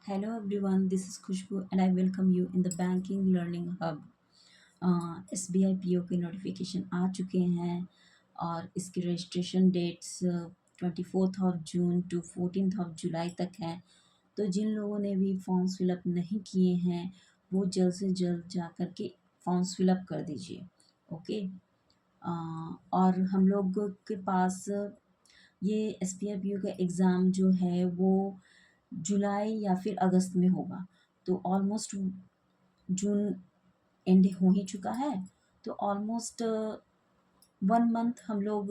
Hello everyone, this is Khushbu and I welcome you in the Banking Learning Hub. SBI PO के notification आ चुके हैं और इसकी registration dates 24 June to 14 जुलाई तक हैं। तो जिन लोगों ने भी फॉर्म्स फिलअप नहीं किए हैं वो जल्द से जल्द जा कर के फॉर्म्स फिलअप कर दीजिए। ओके। और हम लोग के पास ये SBI PO का एग्ज़ाम जो है वो जुलाई या फिर अगस्त में होगा। तो ऑलमोस्ट जून एंड हो ही चुका है। तो ऑलमोस्ट 1 मंथ हम लोग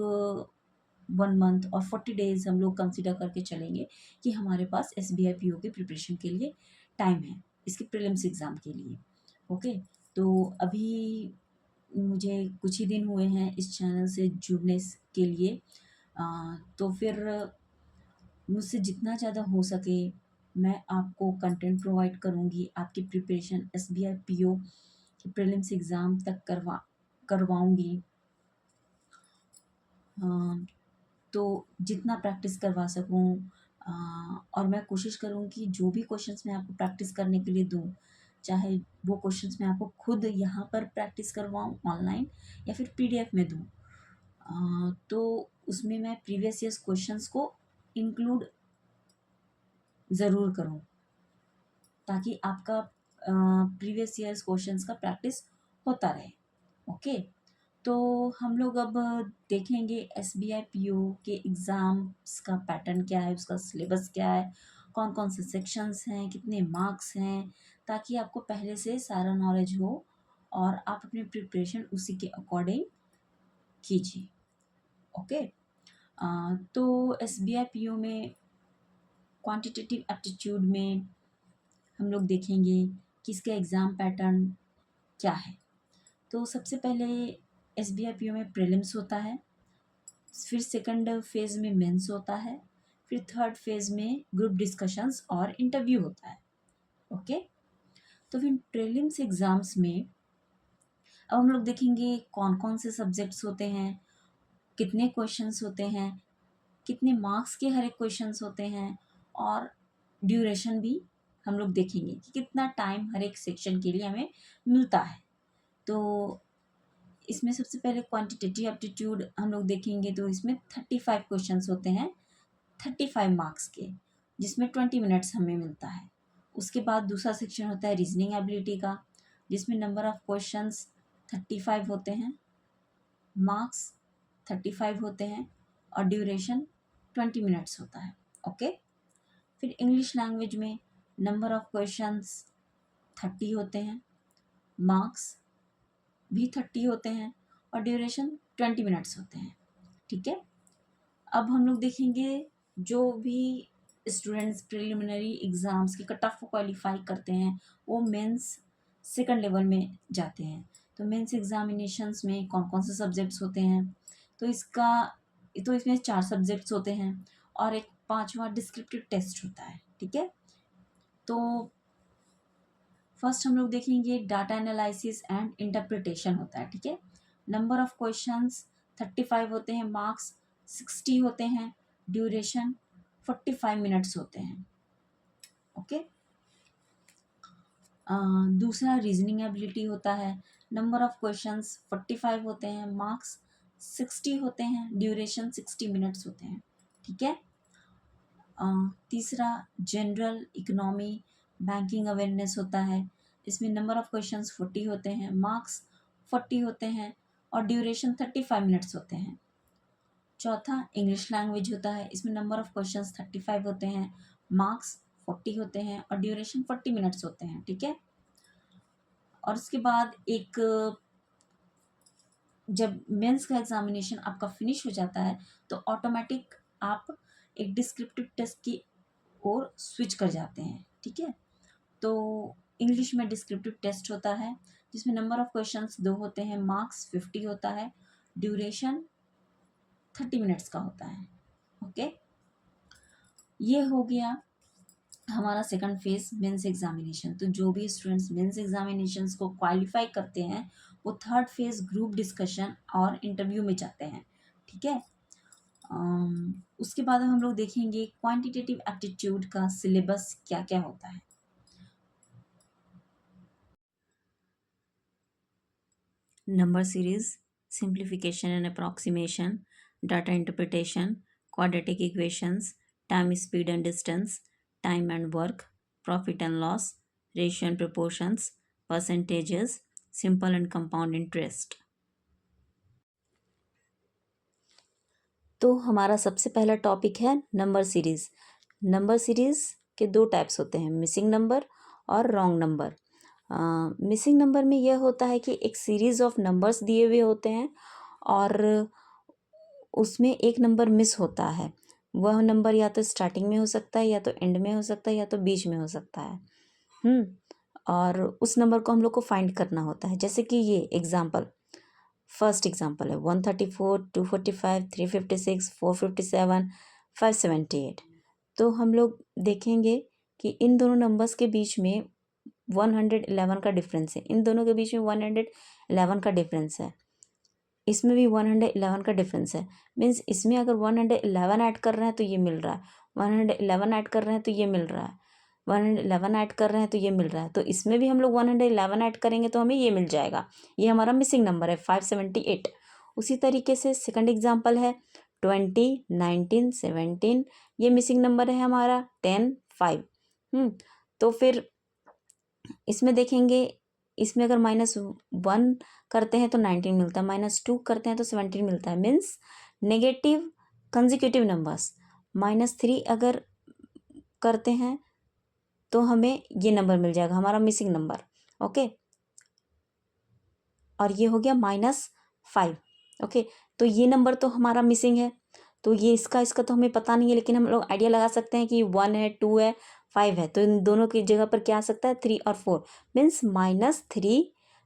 1 मंथ और 40 डेज़ हम लोग कंसिडर करके चलेंगे कि हमारे पास SBI PO के प्रिपरेशन के लिए टाइम है, इसके प्रीलिम्स एग्ज़ाम के लिए। ओके। तो अभी मुझे कुछ ही दिन हुए हैं इस चैनल से जुड़ने के लिए। तो फिर मुझसे जितना ज़्यादा हो सके मैं आपको कंटेंट प्रोवाइड करूँगी, आपकी प्रिपरेशन SBI PO की प्रीलिम्स एग्ज़ाम तक करवाऊँगी। तो जितना प्रैक्टिस करवा सकूँ और मैं कोशिश करूँ कि जो भी क्वेश्चंस मैं आपको प्रैक्टिस करने के लिए दूँ, चाहे वो क्वेश्चंस मैं आपको खुद यहाँ पर प्रैक्टिस करवाऊँ ऑनलाइन या फिर PDF में दूँ। तो उसमें मैं प्रीवियस ईयर्स क्वेश्चंस को इंक्लूड ज़रूर करूँ ताकि आपका प्रीवियस ईयर्स क्वेश्चंस का प्रैक्टिस होता रहे। ओके। तो हम लोग अब देखेंगे SBI PO के एग्ज़ाम्स का पैटर्न क्या है, उसका सिलेबस क्या है, कौन कौन से सेक्शंस हैं, कितने मार्क्स हैं, ताकि आपको पहले से सारा नॉलेज हो और आप अपनी प्रिपरेशन उसी के अकॉर्डिंग कीजिए। ओके। तो SBI PO में क्वांटिटेटिव एप्टीट्यूड में हम लोग देखेंगे कि इसका एग्ज़ाम पैटर्न क्या है। तो सबसे पहले SBI PO में प्रीलिम्स होता है, फिर सेकंड फेज़ में मेंस होता है, फिर थर्ड फेज़ में ग्रुप डिस्कशंस और इंटरव्यू होता है। ओके। तो फिर प्रीलिम्स एग्ज़ाम्स में अब हम लोग देखेंगे कौन कौन से सब्जेक्ट्स होते हैं, कितने क्वेश्चंस होते हैं, कितने मार्क्स के हर एक क्वेश्चंस होते हैं और ड्यूरेशन भी हम लोग देखेंगे कि कितना टाइम हर एक सेक्शन के लिए हमें मिलता है। तो इसमें सबसे पहले क्वांटिटेटिव एप्टीट्यूड हम लोग देखेंगे तो इसमें 35 क्वेश्चंस होते हैं 35 मार्क्स के, जिसमें 20 मिनट्स हमें मिलता है। उसके बाद दूसरा सेक्शन होता है रीजनिंग एबिलिटी का, जिसमें नंबर ऑफ़ क्वेश्चंस 35 होते हैं, मार्क्स 35 होते हैं और ड्यूरेशन 20 मिनट्स होता है। ओके। फिर इंग्लिश लैंग्वेज में नंबर ऑफ़ क्वेश्चंस 30 होते हैं, मार्क्स भी 30 होते हैं और ड्यूरेशन 20 मिनट्स होते हैं। ठीक है। अब हम लोग देखेंगे जो भी स्टूडेंट्स प्रिलिमिनरी एग्ज़ाम्स की कट ऑफ को क्वालिफाई करते हैं वो मेंस सेकंड लेवल में जाते हैं। तो मेंस एग्ज़ामिनेशंस में कौन कौन से सब्जेक्ट्स होते हैं, तो इसमें 4 सब्जेक्ट्स होते हैं और एक 5वां डिस्क्रिप्टिव टेस्ट होता है। ठीक है। तो फर्स्ट हम लोग देखेंगे डाटा एनालिसिस एंड इंटरप्रिटेशन होता है। ठीक है। नंबर ऑफ़ क्वेश्चंस 35 होते हैं, मार्क्स 60 होते हैं, ड्यूरेशन 45 मिनट्स होते हैं। ओके। दूसरा रीजनिंग एबिलिटी होता है, नंबर ऑफ़ क्वेश्चंस 45 होते हैं, मार्क्स 60 होते हैं, ड्यूरेशन 60 मिनट्स होते हैं। ठीक है। तीसरा जनरल इकोनॉमी बैंकिंग अवेयरनेस होता है, इसमें नंबर ऑफ़ क्वेश्चंस 40 होते हैं, मार्क्स 40 होते हैं और ड्यूरेशन 35 मिनट्स होते हैं। चौथा इंग्लिश लैंग्वेज होता है, इसमें नंबर ऑफ़ क्वेश्चंस 35 होते हैं, मार्क्स 40 होते हैं और ड्यूरेशन 40 मिनट्स होते हैं। ठीक है। और उसके बाद एक जब मेंस का एग्ज़ामिनेशन आपका फिनिश हो जाता है तो ऑटोमेटिक आप एक डिस्क्रिप्टिव टेस्ट की ओर स्विच कर जाते हैं। ठीक है। तो इंग्लिश में डिस्क्रिप्टिव टेस्ट होता है जिसमें नंबर ऑफ़ क्वेश्चंस 2 होते हैं, मार्क्स 50 होता है, ड्यूरेशन 30 मिनट्स का होता है। ओके। ये हो गया हमारा सेकंड फेज़ मेंस एग्ज़ामिनेशन। तो जो भी स्टूडेंट्स मेंस एग्ज़ामिनेशंस को क्वालिफ़ाई करते हैं वो थर्ड फेज़ ग्रुप डिस्कशन और इंटरव्यू में जाते हैं। ठीक है। उसके बाद हम लोग देखेंगे क्वांटिटेटिव एप्टीट्यूड का सिलेबस क्या क्या होता है। Number series, simplification and approximation, data interpretation, quadratic equations, time speed and distance, time and work, profit and loss, ratio and proportions, percentages, simple and compound interest. तो हमारा सबसे पहला टॉपिक है नंबर सीरीज। नंबर सीरीज के दो types होते हैं, missing number और रॉन्ग नंबर। मिसिंग नंबर में यह होता है कि एक सीरीज ऑफ नंबर्स दिए हुए होते हैं और उसमें एक नंबर मिस होता है। वह नंबर या तो स्टार्टिंग में हो सकता है, या तो एंड में हो सकता है, या तो बीच में हो सकता है। और उस नंबर को हम लोग को फाइंड करना होता है। जैसे कि ये एग्जाम्पल, फर्स्ट एग्जाम्पल है 134, 245, 356, 457, 578। तो हम लोग देखेंगे कि इन दोनों नंबर्स के बीच में 111 का डिफरेंस है, इन दोनों के बीच में 111 का डिफरेंस है, इसमें भी 111 का डिफरेंस है। मीन्स इसमें अगर 111 ऐड कर रहे हैं तो ये मिल रहा है, 111 ऐड कर रहे हैं तो ये मिल रहा है, 111 ऐड कर रहे हैं तो ये मिल रहा है। तो इसमें भी हम लोग 111 ऐड करेंगे तो हमें ये मिल जाएगा। ये हमारा मिसिंग नंबर है 578। उसी तरीके से सेकंड एग्जाम्पल है 20, 19, 17। ये मिसिंग नंबर है हमारा 10, 5। तो फिर इसमें देखेंगे, इसमें अगर -1 करते हैं तो 19 मिलता है, -2 करते हैं तो 17 मिलता है। Means negative consecutive numbers. -3 अगर करते हैं तो हमें ये नंबर मिल जाएगा, हमारा मिसिंग नंबर। ओके, और ये हो गया -5। ओके, तो ये नंबर तो हमारा मिसिंग है, तो ये इसका तो हमें पता नहीं है, लेकिन हम लोग आइडिया लगा सकते हैं कि 1 है, 2 है, 5 है। तो इन दोनों की जगह पर क्या आ सकता है, 3 और 4। मीन्स -3,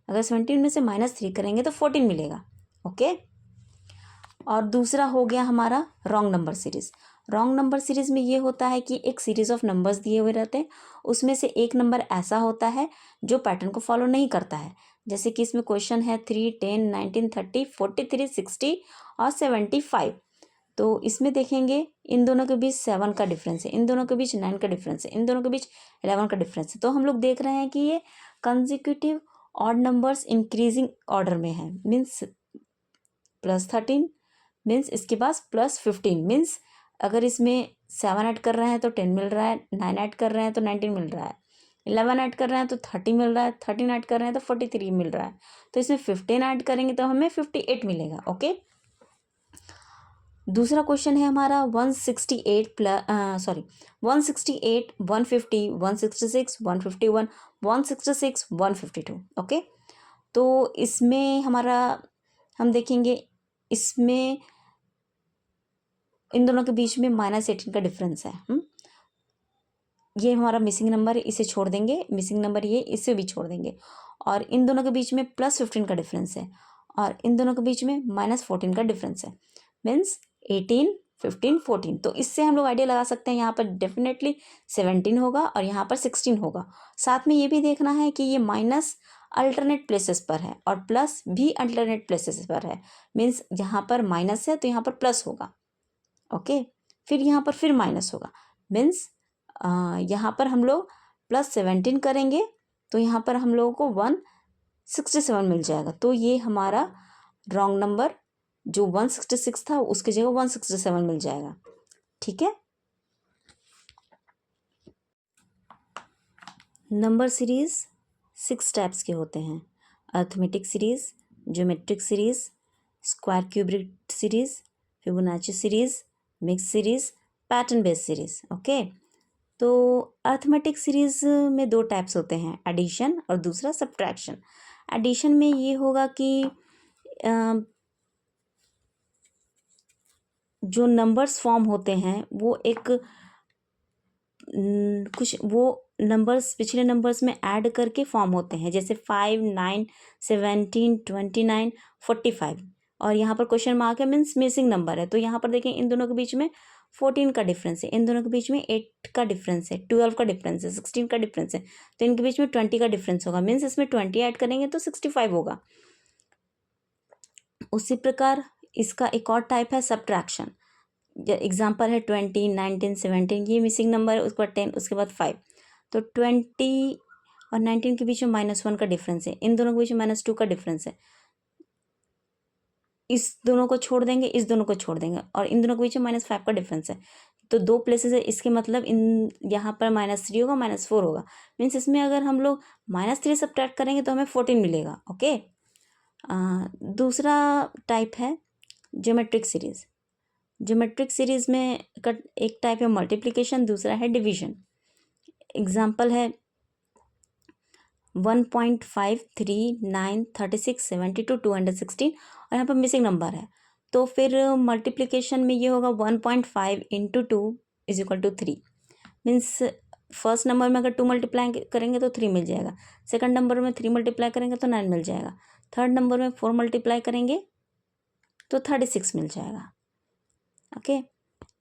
अगर 17 में से -3 करेंगे तो 14 मिलेगा। ओके, और दूसरा हो गया हमारा wrong number series. Wrong number series में ये होता है कि एक सीरीज ऑफ नंबर्स दिए हुए रहते हैं, उसमें से एक नंबर ऐसा होता है जो पैटर्न को फॉलो नहीं करता है। जैसे कि इसमें क्वेश्चन है 3, 10, 19, 30, 43, 60 और 75। तो इसमें देखेंगे इन दोनों के बीच 7 का डिफरेंस है, इन दोनों के बीच 9 का डिफरेंस है, इन दोनों के बीच 11 का डिफरेंस है। तो हम लोग देख रहे हैं कि ये consecutive odd numbers increasing order में है। मीन्स +13, मीन्स इसके पास +15। मीन्स अगर इसमें 7 ऐड कर रहे हैं तो 10 मिल रहा है, 9 ऐड कर रहे हैं तो 19 मिल रहा है, 11 ऐड कर रहे हैं तो 30 मिल रहा है, 13 ऐड कर रहे हैं तो 43 मिल रहा है। तो इसमें 15 ऐड करेंगे तो हमें 58 मिलेगा। ओके, दूसरा क्वेश्चन है हमारा 168 168, 150, 166, 151, 166, 152। ओके, तो इसमें हमारा हम देखेंगे, इसमें इन दोनों के बीच में -18 का डिफरेंस है। ये हमारा मिसिंग नंबर है, इसे छोड़ देंगे, मिसिंग नंबर ये, इसे भी छोड़ देंगे। और इन दोनों के बीच में +15 का डिफरेंस है, और इन दोनों के बीच में -14 का डिफरेंस है। मीन्स 18, 15, 14। तो इससे हम लोग आइडिया लगा सकते हैं यहाँ पर डेफिनेटली 17 होगा और यहाँ पर 16 होगा। साथ में ये भी देखना है कि ये माइनस अल्टरनेट प्लेसेस पर है और प्लस भी अल्टरनेट प्लेसेस पर है। मीन्स यहाँ पर माइनस है तो यहाँ पर प्लस होगा। ओके, फिर यहाँ पर फिर माइनस होगा। मीन्स यहाँ पर हम लोग +17 करेंगे तो यहाँ पर हम लोगों को 167 मिल जाएगा। तो ये हमारा रॉन्ग नंबर जो 166 था उसकी जगह 167 मिल जाएगा। ठीक है, नंबर सीरीज 6 टाइप्स के होते हैं, arithmetic series, geometric series, square cubic series, Fibonacci series, mix series, pattern based series. Okay, तो अर्थमेटिक सीरीज में 2 टाइप्स होते हैं, एडिशन और दूसरा सब्ट्रैक्शन। एडिशन में ये होगा कि जो नंबर्स फॉर्म होते हैं वो एक कुछ वो नंबर्स पिछले नंबर्स में ऐड करके फॉर्म होते हैं, जैसे 5, 9, 17, 29, 45। और यहाँ पर क्वेश्चन मार्क है, मीन्स मिसिंग नंबर है। तो यहाँ पर देखें इन दोनों के बीच में 14 का डिफरेंस है, इन दोनों के बीच में 8 का डिफरेंस है, 12 का डिफरेंस है, 16 का डिफरेंस है। तो इनके बीच में 20 का डिफरेंस होगा। मीन्स इसमें 20 ऐड करेंगे तो 65 होगा। उसी प्रकार इसका एक और टाइप है सब्ट्रैक्शन। एग्जाम्पल है 20, 19, 17, ये मिसिंग नंबर है, उसके बाद 10, उसके बाद 5। तो 20 और 19 के बीच में -1 का डिफरेंस है, इन दोनों के बीच में -2 का डिफरेंस है। इस दोनों को छोड़ देंगे, इस दोनों को छोड़ देंगे, और इन दोनों के बीच में -5 का डिफरेंस है। तो 2 प्लेसेस है, इसके मतलब इन यहाँ पर -3 होगा, -4 होगा। मीन्स इसमें अगर हम लोग -3 सब्ट्रैक्ट करेंगे तो हमें 14 मिलेगा। ओके। दूसरा टाइप है ज्योमेट्रिक सीरीज। ज्योमेट्रिक सीरीज में एक टाइप है मल्टीप्लिकेशन, दूसरा है डिवीजन। एग्जाम्पल है 1.539 36 72 216, और यहाँ पर मिसिंग नंबर है। तो फिर मल्टीप्लिकेशन में ये होगा 1.5 into 2 is equal to 3। Means first number में अगर 2 मल्टीप्लाई करेंगे तो 3 मिल जाएगा, सेकंड नंबर में 3 मल्टीप्लाई करेंगे तो 9 मिल जाएगा, थर्ड नंबर में 4 मल्टीप्लाई करेंगे तो 36 मिल जाएगा। ओके।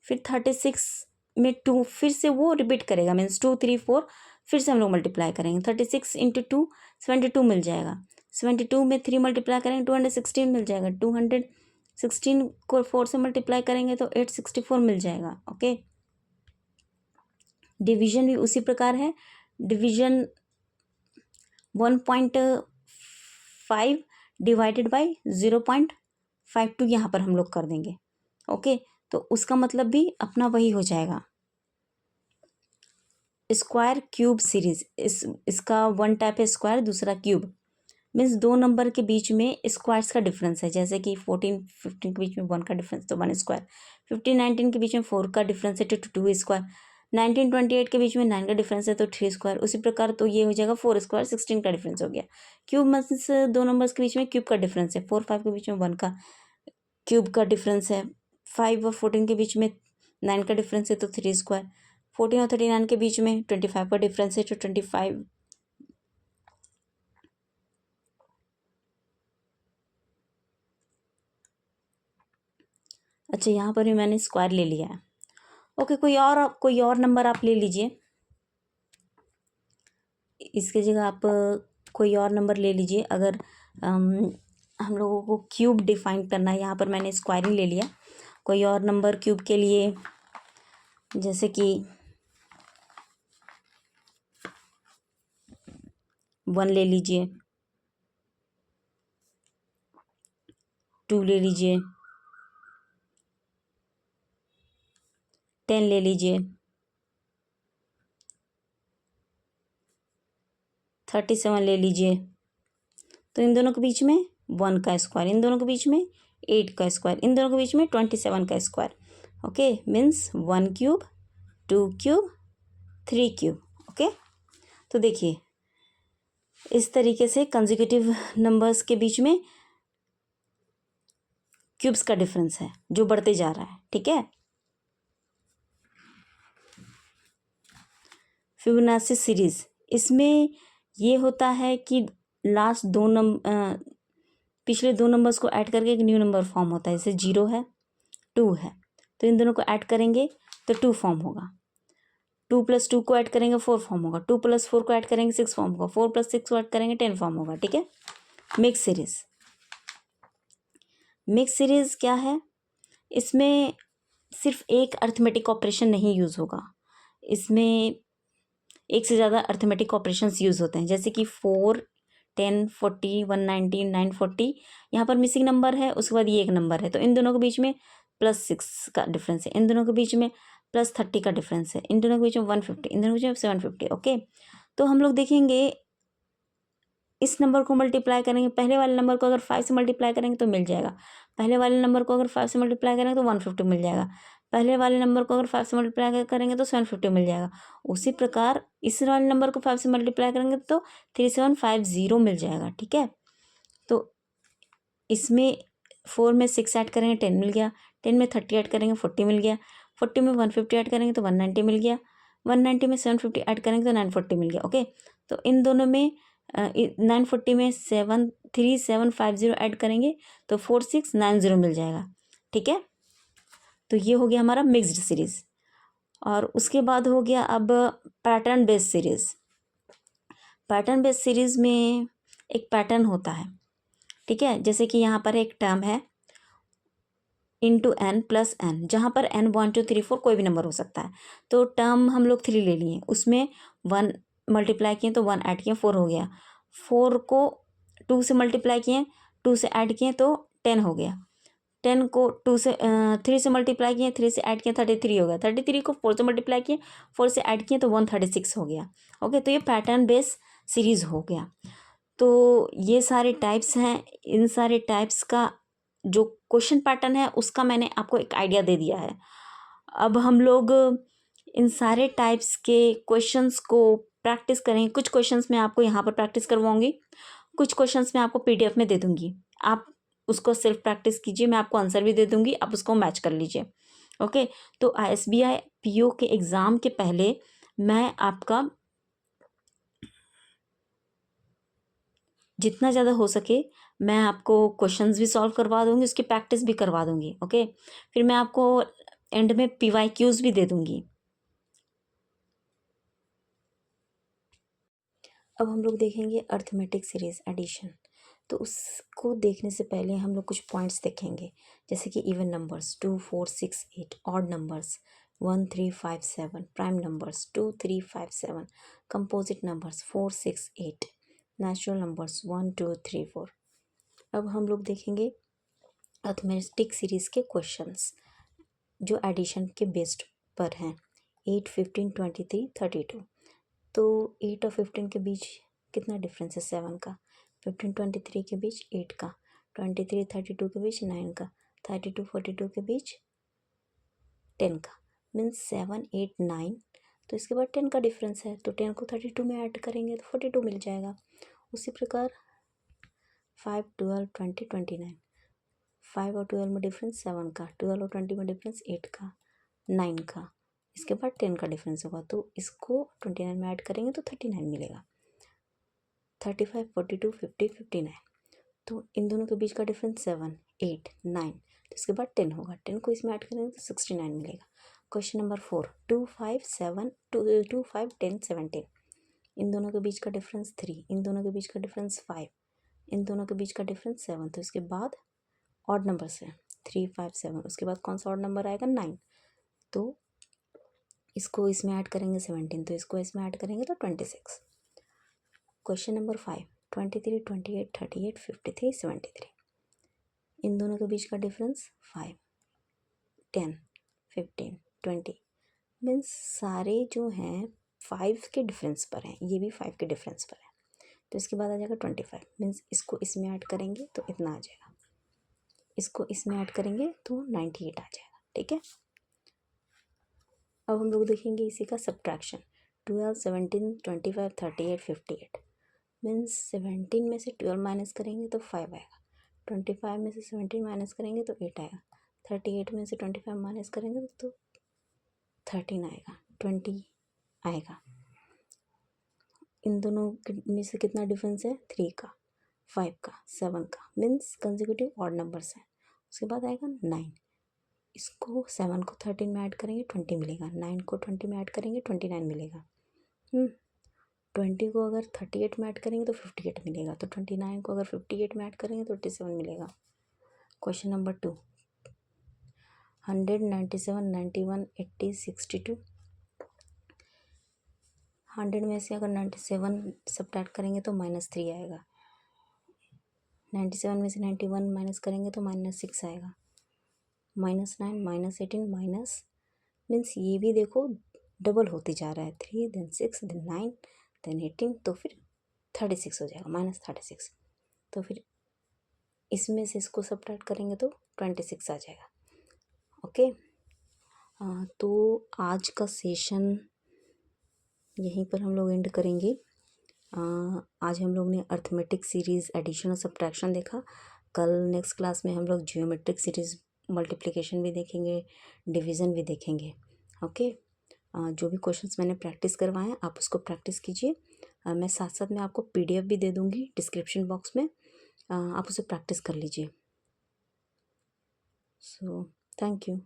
फिर 36 में 2 फिर से वो रिपीट करेगा, मीन्स 2 3 4, फिर से हम लोग मल्टीप्लाई करेंगे। 36 इंटू 2 72 मिल जाएगा, 72 में 3 मल्टीप्लाई करेंगे 216 मिल जाएगा, 216 को 4 से मल्टीप्लाई करेंगे तो 864 मिल जाएगा। ओके। डिवीजन भी उसी प्रकार है। डिवीजन 1.5 डिवाइडेड बाई 0.52 यहाँ पर हम लोग कर देंगे। ओके। तो उसका मतलब भी अपना वही हो जाएगा। स्क्वायर क्यूब सीरीज, इसका वन टाइप है स्क्वायर, दूसरा क्यूब। मीन्स दो नंबर के बीच में स्क्वायर्स का डिफरेंस है, जैसे कि 14 15 के बीच में 1 का डिफरेंस तो 1 स्क्वायर, 15 19 के बीच में 4 का डिफरेंस है तो 2 स्क्वायर, 19 28 के बीच में 9 का डिफरेंस है तो 3 स्क्वायर। उसी प्रकार तो ये हो जाएगा 4 स्क्वायर, 16 का डिफरेंस हो गया। क्यूब मीन्स दो नंबर्स के बीच में क्यूब का डिफरेंस है, 4 5 के बीच में 1 का क्यूब का डिफरेंस है, 5 और 14 के बीच में 9 का डिफरेंस है तो 3 स्क्वायर, 14 और 39 के बीच में 25 का डिफरेंस है तो 25। अच्छा, यहाँ पर भी मैंने स्क्वायर ले लिया है। ओके, कोई और नंबर आप ले लीजिए, इसके जगह आप कोई और नंबर ले लीजिए। अगर हम लोगों को क्यूब डिफाइन करना है, यहाँ पर मैंने स्क्वायर ही ले लिया। कोई और नंबर क्यूब के लिए, जैसे कि 1 ले लीजिए, 2 ले लीजिए, 10 ले लीजिए, 37 ले लीजिए। तो इन दोनों के बीच में 1 का स्क्वायर, इन दोनों के बीच में 8 का स्क्वायर, इन दोनों के बीच में 27 का square. Okay. Means 1 cube, 2 cube, 3 cube. Okay. तो देखिए, इस तरीके से कंसेक्यूटिव नंबर्स के बीच में क्यूब्स का डिफरेंस है जो बढ़ते जा रहा है। ठीक है। फिबोनाची सीरीज, इसमें ये होता है कि लास्ट पिछले दो नंबर्स को ऐड करके एक न्यू नंबर फॉर्म होता है। जैसे 0 है, 2 है, तो इन दोनों को ऐड करेंगे तो 2 फॉर्म होगा, 2 + 2 को ऐड करेंगे 4 फॉर्म होगा, 2 + 4 को ऐड करेंगे 6 फॉर्म होगा, 4 + 6 को ऐड करेंगे 10 फॉर्म होगा। ठीक है। मिक्स सीरीज, मिक्स सीरीज क्या है? इसमें सिर्फ एक अर्थमेटिक ऑपरेशन नहीं यूज़ होगा, इसमें एक से ज़्यादा अर्थमेटिक ऑपरेशंस यूज़ होते हैं। जैसे कि 4 10 40 190 940, यहाँ पर मिसिंग नंबर है, उसके बाद ये एक नंबर है, तो इन दोनों के बीच में +6 का डिफरेंस है, इन दोनों के बीच में +30 का डिफरेंस है, इन दोनों के बीच में 150, इन दोनों के बीच में 750। ओके। तो हम लोग देखेंगे इस नंबर को मल्टीप्लाई करेंगे, पहले वाले नंबर को अगर 5 से मल्टीप्लाई करेंगे तो मिल जाएगा, पहले वाले नंबर को अगर 5 से मल्टीप्लाई करेंगे तो 150 मिल जाएगा, पहले वाले नंबर को अगर 5 से मल्टीप्लाई करेंगे तो 750 मिल जाएगा। उसी प्रकार इस वाले नंबर को 5 से मल्टीप्लाई करेंगे तो 3750 मिल जाएगा। ठीक है। तो इसमें 4 में 6 ऐड करेंगे 10 मिल गया, 10 में 30 ऐड करेंगे 40 मिल गया, 40 में 150 ऐड करेंगे तो 190 मिल गया, 190 में 750 ऐड करेंगे तो 940 मिल गया। ओके। तो इन दोनों में 940 में 3750 ऐड करेंगे तो 4690 मिल जाएगा। ठीक है। तो ये हो गया हमारा मिक्स्ड सीरीज। और उसके बाद हो गया अब pattern based series. Pattern based series में एक पैटर्न होता है। ठीक है। जैसे कि यहाँ पर एक टर्म है इंटू एन प्लस एन, जहाँ पर एन 1 2 3 4 कोई भी नंबर हो सकता है। तो टर्म हम लोग 3 ले लिए, उसमें 1 मल्टीप्लाई किए तो 1 ऐड किए 4 हो गया। 4 को 2 से मल्टीप्लाई किए, 2 से ऐड किए तो 10 हो गया। 10 को 3 से मल्टीप्लाई किए, 3 से ऐड किए 33 हो गया। 33 को 4 से मल्टीप्लाई किए, 4 से ऐड किए तो 136 हो गया। ओके, तो ये पैटर्न बेस सीरीज हो गया। तो ये सारे टाइप्स हैं। इन सारे टाइप्स का जो क्वेश्चन पैटर्न है उसका मैंने आपको एक आइडिया दे दिया है। अब हम लोग इन सारे टाइप्स के क्वेश्चंस को प्रैक्टिस करेंगे। कुछ क्वेश्चंस मैं आपको यहाँ पर प्रैक्टिस करवाऊंगी, कुछ क्वेश्चंस मैं आपको पीडीएफ में दे दूंगी। आप उसको सेल्फ प्रैक्टिस कीजिए, मैं आपको आंसर भी दे दूंगी, आप उसको मैच कर लीजिए। ओके, तो एसबीआई पीओ के एग्ज़ाम के पहले मैं आपका जितना ज़्यादा हो सके मैं आपको क्वेश्चंस भी सॉल्व करवा दूंगी, उसकी प्रैक्टिस भी करवा दूंगी। ओके, फिर मैं आपको एंड में पीवाईक्यूज भी दे दूंगी। अब हम लोग देखेंगे अर्थमेटिक सीरीज एडिशन। तो उसको देखने से पहले हम लोग कुछ पॉइंट्स देखेंगे, जैसे कि even numbers 2 4 6 8, odd numbers 1 3 5 7, prime numbers 2 3 5 7, composite numbers 4 6 8, natural numbers 1 2 3 4। अब हम लोग देखेंगे अर्थमेटिक सीरीज़ के क्वेश्चंस जो एडिशन के बेस्ड पर हैं। 8 15 23 32। तो 8 और 15 के बीच कितना डिफरेंस है? 7 का। 15 23 के बीच 8 का। 23 32 के बीच 9 का। 32 42 के बीच 10 का। मीन्स 7 8 9। तो इसके बाद 10 का डिफरेंस है, तो 10 को 32 में ऐड करेंगे तो 42 मिल जाएगा। उसी प्रकार 5 12 20 29। 5 और 12 में डिफरेंस 7 का, 12 और 20 में डिफरेंस 8 का, 9 का। इसके बाद 10 का डिफरेंस होगा, तो इसको 29 में ऐड करेंगे तो 39 मिलेगा। 35 42 50 59। तो इन दोनों के बीच का डिफरेंस 7 8 9। तो इसके बाद 10 होगा, 10 को इसमें ऐड करेंगे तो 69 मिलेगा। Question number 4 2 5 7 2 5 10 17। इन दोनों के बीच का डिफरेंस 3, इन दोनों के बीच का डिफरेंस 5, इन दोनों के बीच का डिफरेंस 7। तो इसके बाद ऑड नंबर है 3 5 7। उसके बाद कौन सा ऑड नंबर आएगा? 9। तो इसको इसमें ऐड करेंगे 17, तो इसको इसमें ऐड करेंगे तो 26। Question number 5 23 28 38 53 73। इन दोनों के बीच का डिफरेंस 5 10 15 20। मीन्स सारे जो हैं 5 के डिफरेंस पर हैं, ये भी 5 के डिफरेंस पर है। तो इसके बाद आ जाएगा 25। मीन्स इसको इसमें ऐड करेंगे तो इतना आ जाएगा, इसको इसमें ऐड करेंगे तो 98 आ जाएगा। ठीक है, अब हम लोग देखेंगे इसी का सब्ट्रैक्शन। 12 17 25 38 58। मीन्स 17 में से 12 माइनस करेंगे तो 5 आएगा। 25 में से 17 माइनस करेंगे तो 8 आएगा। 38 में से 25 माइनस करेंगे तो 13 आएगा, 20 आएगा। इन दोनों में से कितना डिफरेंस है? 3 का, 5 का, 7 का। मीन्स कंसेक्यूटिव ऑड नंबर्स हैं। उसके बाद आएगा 9। इसको 7 को 13 में ऐड करेंगे 20 मिलेगा, 9 को 20 में ऐड करेंगे 29 मिलेगा। 20 को अगर 38 में ऐड करेंगे तो 58 मिलेगा, तो 29 को अगर 58 में ऐड करेंगे तो 87 मिलेगा। Question number 2 100 97 91 80 62। 100 में से अगर 97 सब्ट्रैक्ट करेंगे तो -3 आएगा। 97 में से 91 माइनस करेंगे तो -6 आएगा। -9 -18 माइनस, मीन्स ये भी देखो डबल होती जा रहा है। 3 देन 6 देन 9 देन 18, तो फिर 36 हो जाएगा, -36। तो फिर इसमें से इसको सब्ट्रैक्ट करेंगे तो 26 आ जाएगा। ओके, तो आज का सेशन यहीं पर हम लोग एंड करेंगे। आज हम लोग ने अर्थमेटिक सीरीज़ एडिशन और सब्ट्रैक्शन देखा। कल नेक्स्ट क्लास में हम लोग जियोमेट्रिक सीरीज़ मल्टीप्लिकेशन भी देखेंगे, डिवीज़न भी देखेंगे। ओके, जो भी क्वेश्चंस मैंने प्रैक्टिस करवाए हैं आप उसको प्रैक्टिस कीजिए। मैं साथ साथ में आपको पीडीएफ भी दे दूँगी डिस्क्रिप्शन बॉक्स में, आप उसे प्रैक्टिस कर लीजिए। So thank you.